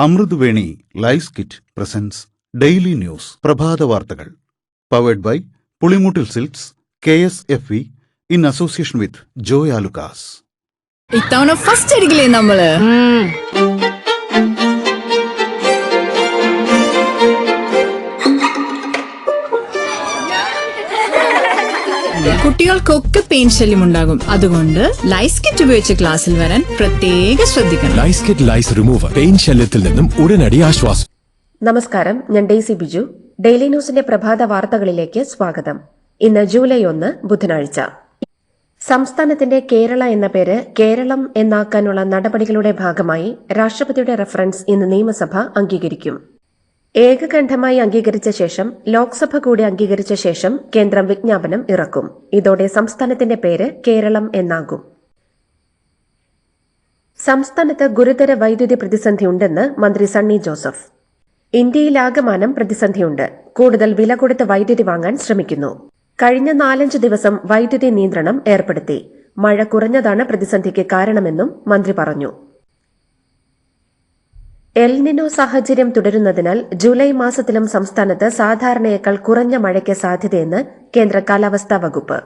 Amruthaveni lice kit presents daily news പ്രഭാത വാർത്തകൾ powered by Pulimoottil silks KSFE in association with Joy Alukkas. ഇത്തവണ first അടിക്കില്ലേ നമ്മള്? കുട്ടികൾക്കൊക്കെ പെയിൻ ശല്യം ഉണ്ടാകും. അതുകൊണ്ട് ലൈസ് കിറ്റ് ഉപയോഗിച്ച് ക്ലാസ്സിൽ വരാൻ പ്രത്യേകം ശ്രദ്ധിക്കണം. ലൈസ് കിറ്റ് ലൈസ് റിമൂവർ പെയിൻ ശല്യത്തിൽ നിന്നും ഉടനടി ആശ്വാസം. നമസ്കാരം, ഞാൻ ഡെയ്സി ബിജു. ഡെയിലി ന്യൂസിന്റെ പ്രഭാത വാർത്തകളിലേക്ക് സ്വാഗതം. ഇന്ന് ജൂലൈ 1 ബുധനാഴ്ച. സംസ്ഥാനത്തിന്റെ കേരള എന്ന പേര് കേരളം എന്നാക്കാനുള്ള നടപടികളുടെ ഭാഗമായി രാഷ്ട്രപതിയുടെ റഫറൻസ് ഇന്ന് നിയമസഭ അംഗീകരിക്കും. ഏകകണ്ഠമായി അംഗീകരിച്ച ശേഷം ലോക്സഭ കൂടി അംഗീകരിച്ച ശേഷം കേന്ദ്രം വിജ്ഞാപനം ഇറക്കും. ഇതോടെ സംസ്ഥാനത്തിന്റെ പേര് കേരളം എന്നാകും. സംസ്ഥാനത്ത് ഗുരുതര വൈദ്യുതി പ്രതിസന്ധിയുണ്ടെന്ന് മന്ത്രി സണ്ണി ജോസഫ്. ഇന്ത്യയിലാകമാനം പ്രതിസന്ധിയുണ്ട്. കൂടുതൽ വില കൊടുത്ത് വൈദ്യുതി വാങ്ങാൻ ശ്രമിക്കുന്നു. കഴിഞ്ഞ 4-5 ദിവസം വൈദ്യുതി നിയന്ത്രണം ഏർപ്പെടുത്തി. മഴ കുറഞ്ഞതാണ് പ്രതിസന്ധിക്ക് കാരണമെന്നും മന്ത്രി പറഞ്ഞു. എൽനിനോ സാഹചര്യം തുടരുന്നതിനാൽ ജൂലൈ മാസത്തിലും സംസ്ഥാനത്ത് സാധാരണയേക്കാൾ കുറഞ്ഞ മഴയ്ക്ക് സാധ്യതയെന്ന് കേന്ദ്ര കാലാവസ്ഥാ വകുപ്പ്.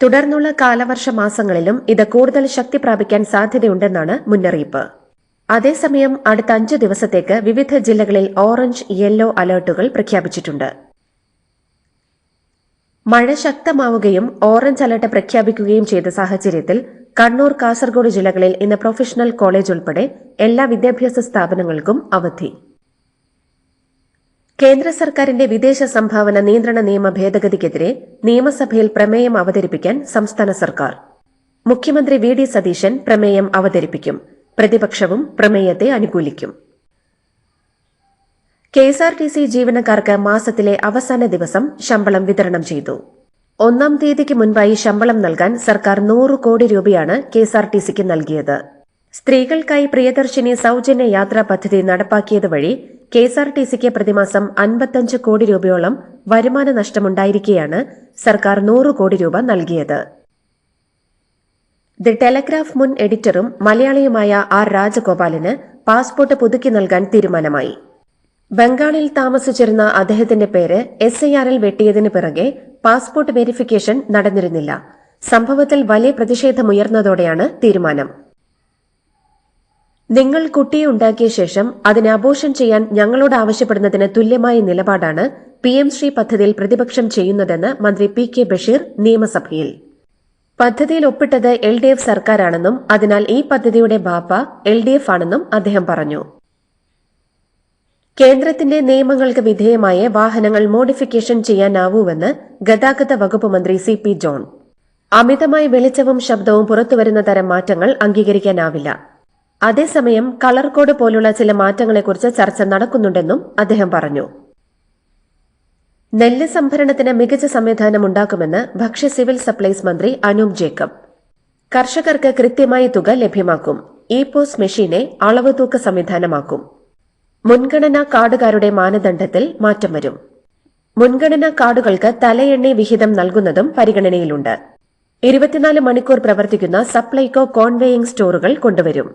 തുടർന്നുള്ള കാലവർഷ മാസങ്ങളിലും ഇത് കൂടുതൽ ശക്തി പ്രാപിക്കാൻ സാധ്യതയുണ്ടെന്നാണ് മുന്നറിയിപ്പ്. അതേസമയം അടുത്ത 5 ദിവസത്തേക്ക് വിവിധ ജില്ലകളിൽ ഓറഞ്ച്, യെല്ലോ അലർട്ടുകൾ പ്രഖ്യാപിച്ചിട്ടുണ്ട്. മഴ ശക്തമാവുകയും ഓറഞ്ച് അലർട്ട് പ്രഖ്യാപിക്കുകയും ചെയ്ത സാഹചര്യത്തിൽ കണ്ണൂർ, കാസർഗോഡ് ജില്ലകളിൽ ഇന്ന് പ്രൊഫഷണൽ കോളേജ് ഉൾപ്പെടെ എല്ലാ വിദ്യാഭ്യാസ സ്ഥാപനങ്ങൾക്കും അവധി. കേന്ദ്ര സർക്കാരിന്റെ വിദേശ സംഭാവന നിയന്ത്രണ നിയമ ഭേദഗതിക്കെതിരെ നിയമസഭയിൽ പ്രമേയം അവതരിപ്പിക്കാൻ സംസ്ഥാന സർക്കാർ. മുഖ്യമന്ത്രി VD സതീശൻ പ്രമേയം അവതരിപ്പിക്കും. പ്രതിപക്ഷവും പ്രമേയത്തെ അനുകൂലിക്കും. KSRTC ജീവനക്കാർക്ക് മാസത്തിലെ അവസാന ദിവസം ശമ്പളം വിതരണം ചെയ്തു. 1-ാം തീയതിക്ക് മുൻപായി ശമ്പളം നൽകാൻ സർക്കാർ 100 കോടി രൂപയാണ് KSRTCക്ക് നൽകിയത്. സ്ത്രീകൾക്കായി പ്രിയദർശിനി സൌജന്യ യാത്രാ പദ്ധതി നടപ്പാക്കിയത് വഴി KSRTCക്ക് പ്രതിമാസം 55 കോടി രൂപയോളം വരുമാന നഷ്ടമുണ്ടായിരിക്കെയാണ് സർക്കാർ 100 കോടി രൂപ നൽകിയത്. ദി ടെലഗ്രാഫ് മുൻ എഡിറ്ററും മലയാളിയുമായ R രാജഗോപാലിന് പാസ്പോർട്ട് പുതുക്കി നൽകാൻ തീരുമാനമായി. ബംഗാളിൽ താമസിച്ചിരുന്ന അദ്ദേഹത്തിന്റെ പേര് SIRൽ വെട്ടിയതിന് പിറകെ പാസ്പോർട്ട് വെരിഫിക്കേഷൻ നടന്നിരുന്നില്ല. സംഭവത്തിൽ വലിയ പ്രതിഷേധമുയർന്നതോടെയാണ് തീരുമാനം. നിങ്ങൾ കുട്ടിയെ ഉണ്ടാക്കിയ ശേഷം അതിനെ അബോർഷൻ ചെയ്യാൻ ഞങ്ങളോട് ആവശ്യപ്പെടുന്നതിന് തുല്യമായ നിലപാടാണ് PM ശ്രീ പദ്ധതിയിൽ പ്രതിപക്ഷം ചെയ്യുന്നതെന്ന് മന്ത്രി PK ബഷീർ നിയമസഭയിൽ. പദ്ധതിയിൽ ഒപ്പിട്ടത് LDF സർക്കാരാണെന്നും അതിനാൽ ഈ പദ്ധതിയുടെ ബാപ്പ LDF ആണെന്നും അദ്ദേഹം പറഞ്ഞു. കേന്ദ്രത്തിന്റെ നിയമങ്ങൾക്ക് വിധേയമായ വാഹനങ്ങൾ മോഡിഫിക്കേഷൻ ചെയ്യാനാവൂവെന്ന് ഗതാഗത വകുപ്പ് മന്ത്രി CP ജോൺ. അമിതമായി വെളിച്ചവും ശബ്ദവും പുറത്തുവരുന്ന തരം മാറ്റങ്ങൾ അംഗീകരിക്കാനാവില്ല. അതേസമയം കളർ കോഡ് പോലുള്ള ചില മാറ്റങ്ങളെക്കുറിച്ച് ചർച്ച നടക്കുന്നുണ്ടെന്നും അദ്ദേഹം പറഞ്ഞു. നെല്ല് സംഭരണത്തിന് മികച്ച സംവിധാനം ഉണ്ടാക്കുമെന്ന് ഭക്ഷ്യ സിവിൽ സപ്ലൈസ് മന്ത്രി അനൂപ് ജേക്കബ്. കർഷകർക്ക് കൃത്യമായ തുക ലഭ്യമാക്കും. EPOS മെഷീനെ അളവ് തൂക്ക സംവിധാനമാക്കും. മുൻഗണനാ കാർഡുകാരുടെ മാനദണ്ഡത്തിൽ മാറ്റം വരും. മുൻഗണനാ കാർഡുകൾക്ക് തലയെണ്ണ വിഹിതം നൽകുന്നതും പരിഗണനയിലുണ്ട്. 24 മണിക്കൂർ പ്രവർത്തിക്കുന്ന സപ്ലൈകോ കോൺവേയിംഗ് സ്റ്റോറുകൾ കൊണ്ടുവരും.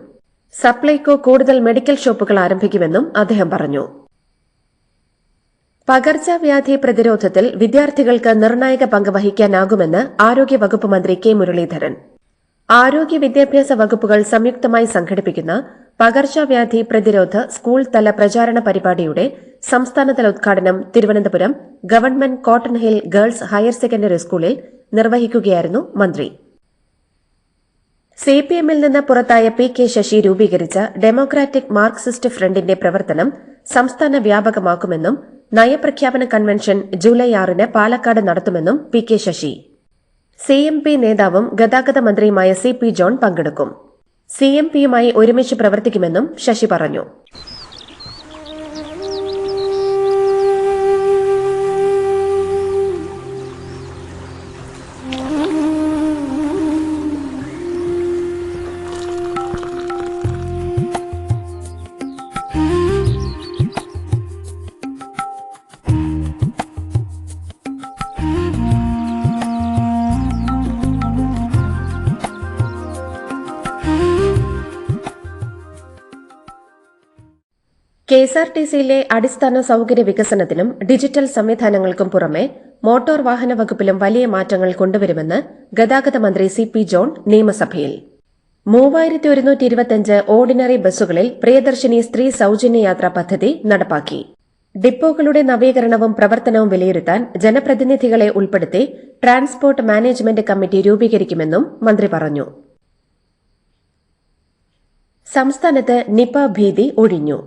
സപ്ലൈകോ കൂടുതൽ മെഡിക്കൽ ഷോപ്പുകൾ ആരംഭിക്കുമെന്നും അദ്ദേഹം പറഞ്ഞു. പകർച്ചവ്യാധി പ്രതിരോധത്തിൽ വിദ്യാർത്ഥികൾക്ക് നിർണായക പങ്ക് വഹിക്കാനാകുമെന്ന് ആരോഗ്യവകുപ്പ് മന്ത്രി K മുരളീധരൻ. ആരോഗ്യ വിദ്യാഭ്യാസ വകുപ്പുകൾ സംയുക്തമായി സംഘടിപ്പിക്കുന്ന പകർച്ചവ്യാധി പ്രതിരോധ സ്കൂൾ തല പ്രചാരണ പരിപാടിയുടെ സംസ്ഥാനതല ഉദ്ഘാടനം Thiruvananthapuram government cotton hill girls higher secondary സ്കൂളിൽ നിർവഹിക്കുകയായിരുന്നു മന്ത്രി. CPMൽ നിന്ന് പുറത്തായ PK ശശി രൂപീകരിച്ച ഡെമോക്രാറ്റിക് മാർക്സിസ്റ്റ് ഫ്രണ്ടിന്റെ പ്രവർത്തനം സംസ്ഥാന വ്യാപകമാക്കുമെന്നും നയപ്രഖ്യാപന കൺവെൻഷൻ ജൂലൈ 6 പാലക്കാട് നടത്തുമെന്നും PK ശശി. CMP നേതാവും ഗതാഗത മന്ത്രിയുമായ CP ജോൺ പങ്കെടുക്കും. CMPയുമായി ഒരുമിച്ച് പ്രവർത്തിക്കുമെന്നും ശശി പറഞ്ഞു. കെഎസ്ആർടിസിയിലെ അടിസ്ഥാന സൌകര്യ വികസനത്തിനും ഡിജിറ്റൽ സംവിധാനങ്ങൾക്കും പുറമെ മോട്ടോർ വാഹന വകുപ്പിലും വലിയ മാറ്റങ്ങൾ കൊണ്ടുവരുമെന്ന് ഗതാഗത മന്ത്രി സി.പി. ജോൺ നിയമസഭയിൽ. 3125 ഓർഡിനറി ബസ്സുകളിൽ പ്രിയദർശിനി സ്ത്രീ സൌജന്യ യാത്രാ പദ്ധതി നടപ്പാക്കി. ഡിപ്പോകളുടെ നവീകരണവും പ്രവർത്തനവും വിലയിരുത്താൻ ജനപ്രതിനിധികളെ ഉൾപ്പെടുത്തി ട്രാൻസ്പോർട്ട് മാനേജ്മെന്റ് കമ്മിറ്റി രൂപീകരിക്കുമെന്നും മന്ത്രി പറഞ്ഞു. സംസ്ഥാനത്ത് നിപ ഭീതി ഒഴിഞ്ഞു.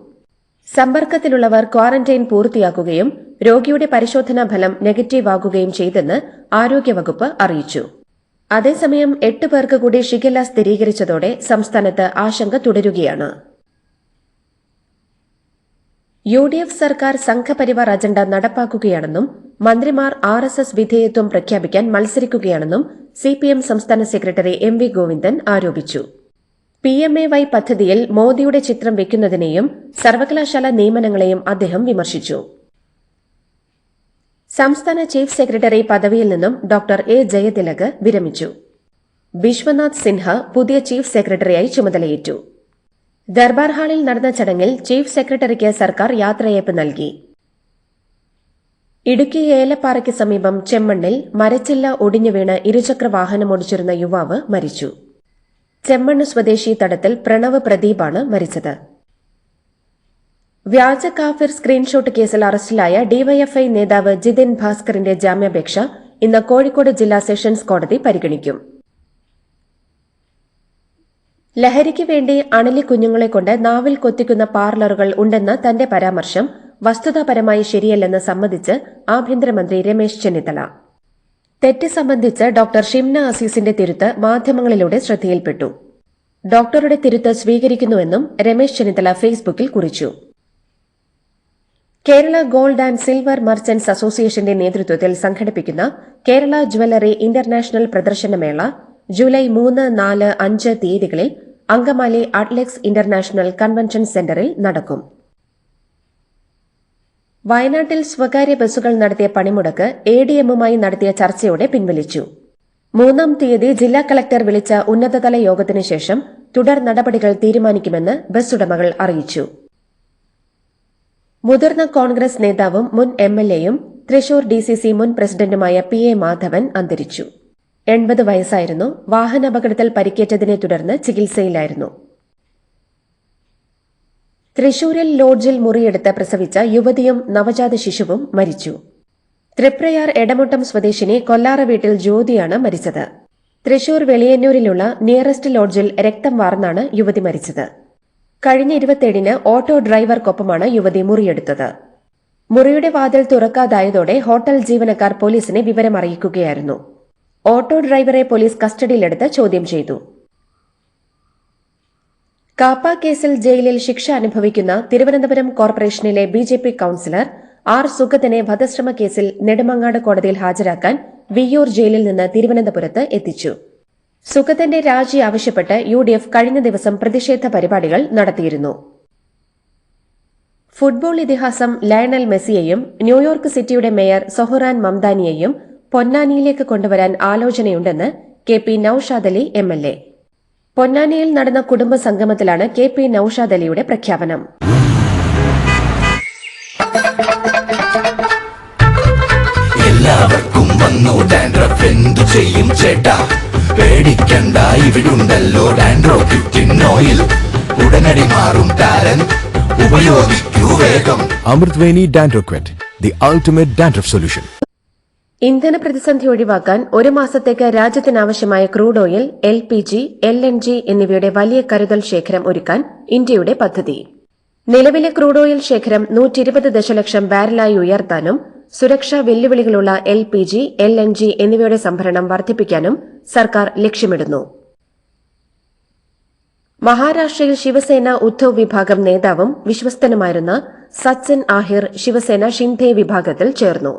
സമ്പർക്കത്തിലുള്ളവർ ക്വാറന്റൈൻ പൂർത്തിയാക്കുകയും രോഗിയുടെ പരിശോധനാ ഫലം നെഗറ്റീവാകുകയും ചെയ്തെന്ന് ആരോഗ്യവകുപ്പ് അറിയിച്ചു. അതേസമയം 8 പേർക്ക് കൂടി ഷിഗല്ല സ്ഥിരീകരിച്ചതോടെ സംസ്ഥാനത്ത് ആശങ്ക തുടരുകയാണ്. യു.ഡി.എഫ് സർക്കാർ സംഘപരിവാർ അജണ്ട നടപ്പാക്കുകയാണെന്നും മന്ത്രിമാർ ആർഎസ്എസ് വിധേയത്വം പ്രഖ്യാപിക്കാൻ മത്സരിക്കുകയാണെന്നും സിപിഎം സംസ്ഥാന സെക്രട്ടറി എം.വി. ഗോവിന്ദൻ ആരോപിച്ചു. PMAY പദ്ധതിയിൽ മോദിയുടെ ചിത്രം വെക്കുന്നതിനെയും സർവകലാശാല നിയമനങ്ങളെയും അദ്ദേഹം വിമർശിച്ചു. സംസ്ഥാന ചീഫ് സെക്രട്ടറി പദവിയിൽ നിന്നും ഡോക്ടർ എ ജയതിലക് വിരമിച്ചു. വിശ്വനാഥ് സിൻഹ പുതിയ ചീഫ് സെക്രട്ടറിയായി ചുമതലയേറ്റു. ദർബാർ ഹാളിൽ നടന്ന ചടങ്ങിൽ ചീഫ് സെക്രട്ടറിക്ക് സർക്കാർ യാത്രയയപ്പ് നൽകി. ഇടുക്കി ഏലപ്പാറയ്ക്ക് സമീപം ചെമ്മണ്ണിൽ മരച്ചില്ല ഒടിഞ്ഞു വീണ് ഇരുചക്ര വാഹനമോടിച്ചിരുന്ന യുവാവ് മരിച്ചു. ചെമ്മണ്ണ് സ്വദേശി തടത്തിൽ പ്രണവ് പ്രദീപാണ് മരിച്ചത്. വ്യാജ കാഫിർ സ്ക്രീൻഷോട്ട് കേസിൽ അറസ്റ്റിലായ ഡിവൈഎഫ്ഐ നേതാവ് ജിതിൻ ഭാസ്കറിന്റെ ജാമ്യാപേക്ഷ ഇന്ന് കോഴിക്കോട് ജില്ലാ സെഷൻസ് കോടതി പരിഗണിക്കും. ലഹരിക്ക് വേണ്ടി അണലി കുഞ്ഞുങ്ങളെ കൊണ്ട് നാവിൽ കൊത്തിക്കുന്ന പാർലറുകൾ ഉണ്ടെന്ന തന്റെ പരാമർശം വസ്തുതാപരമായി ശരിയല്ലെന്ന് സമ്മതിച്ച് ആഭ്യന്തരമന്ത്രി രമേശ് ചെന്നിത്തല. തെറ്റ് സംബന്ധിച്ച് ഡോക്ടർ ഷിംന അസീസിന്റെ തിരുത്ത് മാധ്യമങ്ങളിലൂടെ ശ്രദ്ധയിൽപ്പെട്ടു. ഡോക്ടറുടെ തിരുത്ത് സ്വീകരിക്കുന്നുവെന്നും രമേശ് ചെന്നിത്തല ഫേസ്ബുക്കിൽ കുറിച്ചു. Kerala gold and silver merchants അസോസിയേഷന്റെ നേതൃത്വത്തിൽ സംഘടിപ്പിക്കുന്ന കേരള ജ്വല്ലറി ഇന്റർനാഷണൽ പ്രദർശനമേള ജൂലൈ 3, 4, 5 തീയതികളിൽ അങ്കമാലി അഡ്ലെക്സ് ഇന്റർനാഷണൽ കൺവെൻഷൻ സെന്ററിൽ നടക്കും. വയനാട്ടിൽ സ്വകാര്യ ബസ്സുകൾ നടത്തിയ പണിമുടക്ക് എഡിഎമ്മുമായി നടത്തിയ ചർച്ചയോടെ പിൻവലിച്ചു. 3-ാം തീയതി ജില്ലാ കളക്ടർ വിളിച്ച ഉന്നതതല യോഗത്തിനു ശേഷം തുടർ നടപടികൾ തീരുമാനിക്കുമെന്ന് ബസ് ഉടമകൾ അറിയിച്ചു. മുതിർന്ന കോൺഗ്രസ് നേതാവും മുൻ എംഎൽഎയും തൃശൂർ ഡിസിസി മുൻ പ്രസിഡന്റുമായ പി.എ. മാധവൻ അന്തരിച്ചു. 80 വയസ്സായിരുന്നു. വാഹനാപകടത്തിൽ പരിക്കേറ്റതിനെ തുടർന്ന് ചികിത്സയിലായിരുന്നു. തൃശൂരിൽ ലോഡ്ജിൽ മുറിയെടുത്ത് പ്രസവിച്ച യുവതിയും നവജാത ശിശുവും മരിച്ചു. തൃപ്രയാർ എടമുട്ടം സ്വദേശിനി കൊല്ലാറ വീട്ടിൽ ജ്യോതിയാണ് മരിച്ചത്. തൃശൂർ വെളിയന്നൂരിലുള്ള നിയറസ്റ്റ് ലോഡ്ജിൽ രക്തം വാർന്നാണ് യുവതി മരിച്ചത്. കഴിഞ്ഞ 27-ന് ഓട്ടോ ഡ്രൈവർക്കൊപ്പമാണ് യുവതി മുറിയെടുത്തത്. മുറിയുടെ വാതിൽ തുറക്കാതായതോടെ ഹോട്ടൽ ജീവനക്കാർ പോലീസിനെ വിവരമറിയിക്കുകയായിരുന്നു. ഓട്ടോ ഡ്രൈവറെ പോലീസ് കസ്റ്റഡിയിലെടുത്ത് ചോദ്യം ചെയ്തു. കാപ്പ കേസിൽ ജയിലിൽ ശിക്ഷ അനുഭവിക്കുന്ന തിരുവനന്തപുരം കോർപ്പറേഷനിലെ ബിജെപി കൌൺസിലർ ആർ സുഗതനെ വധശ്രമ കേസിൽ നെടുമങ്ങാട് കോടതിയിൽ ഹാജരാക്കാൻ വിയ്യൂർ ജയിലിൽ നിന്ന് തിരുവനന്തപുരത്ത് എത്തിച്ചു. സുഗതന്റെ രാജി ആവശ്യപ്പെട്ട് യുഡിഎഫ് കഴിഞ്ഞ ദിവസം പ്രതിഷേധ പരിപാടികൾ നടത്തിയിരുന്നു. ഫുട്ബോൾ ഇതിഹാസം ലയണൽ മെസ്സിയെയും ന്യൂയോർക്ക് സിറ്റിയുടെ മേയർ സൊഹ്റാൻ മംദാനിയെയും പൊന്നാനിയിലേക്ക് കൊണ്ടുവരാൻ ആലോചനയുണ്ടെന്ന് കെ.പി. നൌഷാദ് അലി എംഎൽഎ. പൊന്നാനിയിൽ നടന്ന കുടുംബ സംഗമത്തിലാണ് കെ.പി. നൌഷാദ് അലിയുടെ പ്രഖ്യാപനം. എല്ലാവർക്കും വന്നു ഡാൻഡ്രഫ് എന്തു ചെയ്യും ചേട്ടാ, പേടിക്കണ്ട ഇവിടുണ്ടല്ലോ ഡാൻഡ്രോഫിറ്റിൻ ഓയിൽ, ഉടനടി മാറും ടാലന്റ്, ഉപയോഗിക്കൂ വേഗം. അമൃത്വേനി ഡാൻഡ്രോക്വെറ്റ്, ദി അൾട്ടിമേറ്റ് ഡാൻഡ്രഫ് സൊല്യൂഷൻ. ഇന്ധന പ്രതിസന്ധി ഒഴിവാക്കാൻ 1 മാസത്തേക്ക് രാജ്യത്തിനാവശ്യമായ ക്രൂഡ് ഓയിൽ, LPG, LNG എന്നിവയുടെ വലിയ കരുതൽ ശേഖരം ഒരുക്കാൻ ഇന്ത്യയുടെ പദ്ധതി. നിലവിലെ ക്രൂഡ് ഓയിൽ ശേഖരം 120 ദശലക്ഷം ബാരലായി ഉയർത്താനും സുരക്ഷാ വെല്ലുവിളികളുള്ള LPG, LNG എന്നിവയുടെ സംഭരണം വർദ്ധിപ്പിക്കാനും സർക്കാർ ലക്ഷ്യമിടുന്നു. മഹാരാഷ്ട്രയിൽ ശിവസേന ഉദ്ധവ് വിഭാഗം നേതാവും വിശ്വസ്തനുമായിരുന്ന സച്ചിൻ ആഹിർ ശിവസേന ഷിൻഡെ വിഭാഗത്തിൽ ചേർന്നു.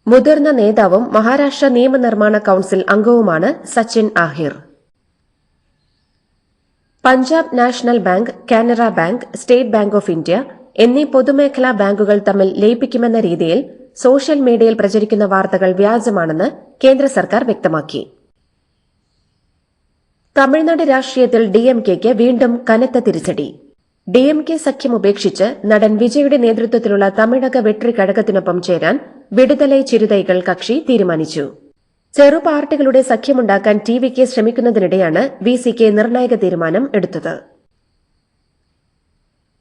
മുതിർന്ന നേതാവും മഹാരാഷ്ട്ര നിയമനിർമ്മാണ കൌൺസിൽ അംഗവുമാണ് Sachin Ahir. Punjab National Bank, Canara Bank, State Bank of India എന്നീ പൊതുമേഖലാ ബാങ്കുകൾ തമ്മിൽ ലയിപ്പിക്കുമെന്ന രീതിയിൽ സോഷ്യൽ മീഡിയയിൽ പ്രചരിക്കുന്ന വാർത്തകൾ വ്യാജമാണെന്ന് കേന്ദ്ര സർക്കാർ വ്യക്തമാക്കി. തമിഴ്നാട് രാഷ്ട്രീയത്തിൽ DMKയ്ക്ക് വീണ്ടും കനത്ത തിരിച്ചടി. DMK സഖ്യം ഉപേക്ഷിച്ച് നടൻ വിജയുടെ നേതൃത്വത്തിലുള്ള തമിഴക വെട്രി കഴകത്തിനൊപ്പം ചേരാൻ വിടുതലൈ ചിരുതൈകൾ കക്ഷി തീരുമാനിച്ചു. ചെറു പാർട്ടികളുടെ സഖ്യമുണ്ടാക്കാൻ TVK ശ്രമിക്കുന്നതിനിടെയാണ് VCK നിർണായക തീരുമാനം എടുത്തത്.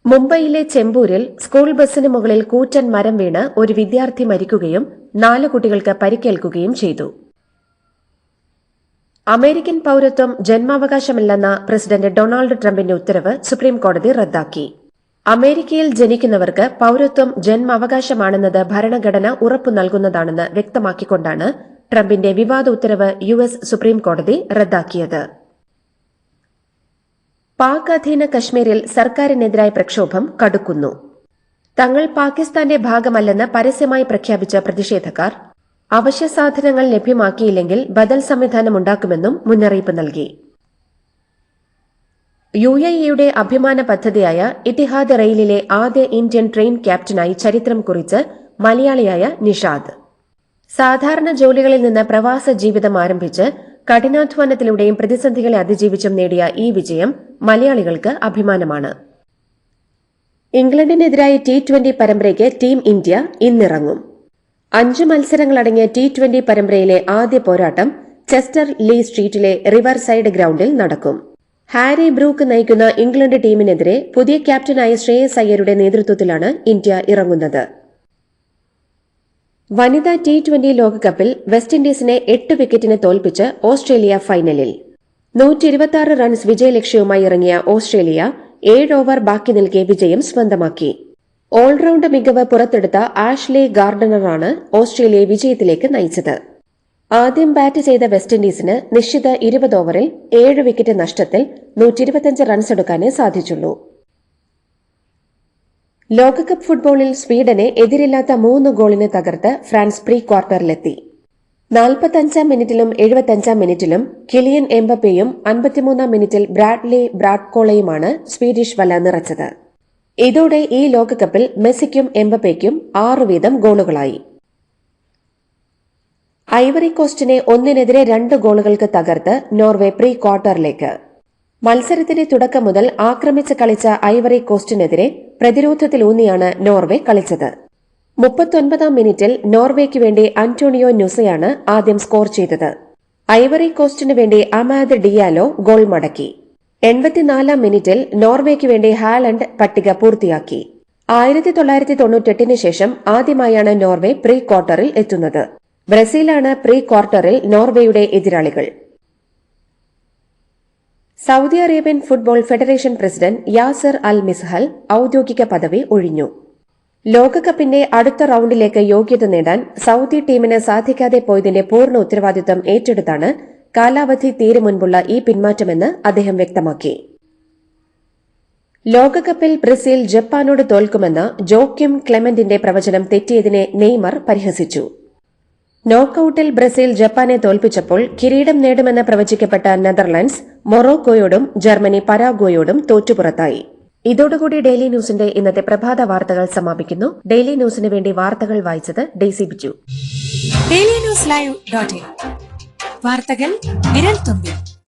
മുംബൈയിലെ ചെമ്പൂരിൽ സ്കൂൾ ബസിന് മുകളിൽ കൂറ്റൻ മരം വീണ് ഒരു വിദ്യാർത്ഥി മരിക്കുകയും 4 കുട്ടികൾക്ക് പരിക്കേൽക്കുകയും ചെയ്തു. അമേരിക്കൻ പൌരത്വം ജന്മാവകാശമല്ലെന്ന പ്രസിഡന്റ് ഡൊണാൾഡ് ട്രംപിന്റെ ഉത്തരവ് സുപ്രീംകോടതി റദ്ദാക്കി. അമേരിക്കയിൽ ജനിക്കുന്നവർക്ക് പൌരത്വം ജന്മാവകാശമാണെന്നത് ഭരണഘടന ഉറപ്പു നൽകുന്നതാണെന്ന് വ്യക്തമാക്കിക്കൊണ്ടാണ് ട്രംപിന്റെ വിവാദ ഉത്തരവ് US സുപ്രീംകോടതി റദ്ദാക്കിയത്. പാക് അധീന കശ്മീരിൽ സർക്കാരിനെതിരായ പ്രക്ഷോഭം കടുക്കുന്നു. തങ്ങൾ പാകിസ്ഥാന്റെ ഭാഗമല്ലെന്ന് പരസ്യമായി പ്രഖ്യാപിച്ച പ്രതിഷേധക്കാർ അവശ്യ സാധനങ്ങൾ ലഭ്യമാക്കിയില്ലെങ്കിൽ ബദൽ സംവിധാനമുണ്ടാക്കുമെന്നും മുന്നറിയിപ്പ് നൽകി. UAEയുടെ അഭിമാന പദ്ധതിയായ ഇത്തിഹാദ് റെയിലിലെ ആദ്യ ഇന്ത്യൻ ട്രെയിൻ ക്യാപ്റ്റനായി ചരിത്രം കുറിച്ച് മലയാളിയായ നിഷാദ്. സാധാരണ ജോലികളിൽ നിന്ന് പ്രവാസ ജീവിതം ആരംഭിച്ച് കഠിനാധ്വാനത്തിലൂടെയും പ്രതിസന്ധികളെ അതിജീവിച്ചും നേടിയ ഈ വിജയം മലയാളികൾക്ക് അഭിമാനമാണ്. ഇംഗ്ലണ്ടിനെതിരായ T20 പരമ്പരയ്ക്ക് ടീം ഇന്ത്യ ഇന്നിറങ്ങും. 5 മത്സരങ്ങളടങ്ങിയ T20 പരമ്പരയിലെ ആദ്യ പോരാട്ടം ചെസ്റ്റർ ലീ സ്ട്രീറ്റിലെ റിവർ സൈഡ് ഗ്രൌണ്ടിൽ നടക്കും. ഹാരി ബ്രൂക്ക് നയിക്കുന്ന ഇംഗ്ലണ്ട് ടീമിനെതിരെ പുതിയ ക്യാപ്റ്റനായ ശ്രേയസ് അയ്യരുടെ നേതൃത്വത്തിലാണ് ഇന്ത്യ ഇറങ്ങുന്നത്. വനിതാ T20 ലോകകപ്പിൽ വെസ്റ്റ് ഇൻഡീസിനെ 8 വിക്കറ്റിന് തോൽപ്പിച്ച് ഓസ്ട്രേലിയ ഫൈനലിൽ. 126 റൺസ് വിജയലക്ഷ്യവുമായി ഇറങ്ങിയ ഓസ്ട്രേലിയ 7 ഓവർ ബാക്കി നിൽക്കെ വിജയം സ്വന്തമാക്കി. ഓൾറൌണ്ട് മികവ് പുറത്തെടുത്ത ആഷ്ലി ഗാർഡനറാണ് ഓസ്ട്രേലിയയെ വിജയത്തിലേക്ക് നയിച്ചത്. ആദ്യം ബാറ്റ് ചെയ്ത വെസ്റ്റ് ഇൻഡീസിന് നിശ്ചിത 20 ഓവറിൽ 7 വിക്കറ്റ് നഷ്ടത്തിൽ 125 റൺസ് എടുക്കാനേ സാധിച്ചുള്ളൂ. ലോകകപ്പ് ഫുട്ബോളിൽ സ്വീഡനെ എതിരില്ലാത്ത 3 ഗോളിന് തകർത്ത് ഫ്രാൻസ് പ്രീ ക്വാർട്ടറിലെത്തി. 45-ാം മിനിറ്റിലും 75-ാം മിനിറ്റിലും കിലിയൻ എംബപ്പയും 53-ാം മിനിറ്റിൽ ബ്രാഡ്ലി ബ്രാഡ്കോളയുമാണ് സ്വീഡിഷ് വല നിറച്ചത്. ഇതോടെ ഈ ലോകകപ്പിൽ മെസ്സിക്കും എംബപ്പയ്ക്കും 6 വീതം ഗോളുകളായി. ഐവറി കോസ്റ്റിനെ 1-2 ഗോളുകൾക്ക് തകർത്ത് നോർവേ പ്രീ ക്വാർട്ടറിലേക്ക്. മത്സരത്തിന്റെ തുടക്കം മുതൽ ആക്രമിച്ച് കളിച്ച ഐവറി കോസ്റ്റിനെതിരെ പ്രതിരോധത്തിലൂന്നിയാണ് നോർവേ കളിച്ചത്. 39-ാം മിനിറ്റിൽ നോർവേയ്ക്ക് വേണ്ടി അന്റോണിയോ ന്യൂസയാണ് ആദ്യം സ്കോർ ചെയ്തത്. ഐവറി കോസ്റ്റിനു വേണ്ടി അമാദ് ഡിയാലോ ഗോൾ മടക്കി. 84-ാം മിനിറ്റിൽ നോർവേയ്ക്ക് വേണ്ടി ഹാലൻഡ് പട്ടിക പൂർത്തിയാക്കി. 1998-ന് ശേഷം ആദ്യമായാണ് നോർവേ പ്രീ ക്വാർട്ടറിൽ എത്തുന്നത്. ബ്രസീലാണ് പ്രീ ക്വാർട്ടറിൽ നോർവേയുടെ എതിരാളികൾ. Saudi Arabian football federation president Yasser Al Misehal ഔദ്യോഗിക പദവി ഒഴിഞ്ഞു. ലോകകപ്പിന്റെ അടുത്ത റൌണ്ടിലേക്ക് യോഗ്യത നേടാൻ സൌദി ടീമിന് സാധിക്കാതെ പോയതിന്റെ പൂർണ്ണ ഉത്തരവാദിത്തം ഏറ്റെടുത്താണ് കാലാവധി തീരെ മുൻപുള്ള ഈ പിന്മാറ്റമെന്ന് അദ്ദേഹം വ്യക്തമാക്കി. ലോകകപ്പിൽ ബ്രസീൽ ജപ്പാനോട് തോൽക്കുമെന്ന ജോക്വിം ക്ലെമന്റിന്റെ പ്രവചനം തെറ്റിയതിനെ നെയ്മർ പരിഹസിച്ചു. നോക്കൌട്ടിൽ ബ്രസീൽ ജപ്പാനെ തോൽപ്പിച്ചപ്പോൾ കിരീടം നേടുമെന്ന് പ്രവചിക്കപ്പെട്ട നെതർലൻഡ്സ് മൊറോക്കോയോടും ജർമ്മനി പരാഗ്വേയോടും തോറ്റുപുറത്തായി. ഇതോടുകൂടി ഡെയിലി ന്യൂസിന്റെ ഇന്നത്തെ പ്രഭാത വാർത്തകൾ സമാപിക്കുന്നു. ഡെയിലി ന്യൂസിന് വേണ്ടി വാർത്തകൾ വായിച്ചത് ഡെയ്സി ബിജു. ഡെയിലി ന്യൂസ് ലൈവ്.in വാർത്തകൾ വിരൽ തുമ്പിൽ.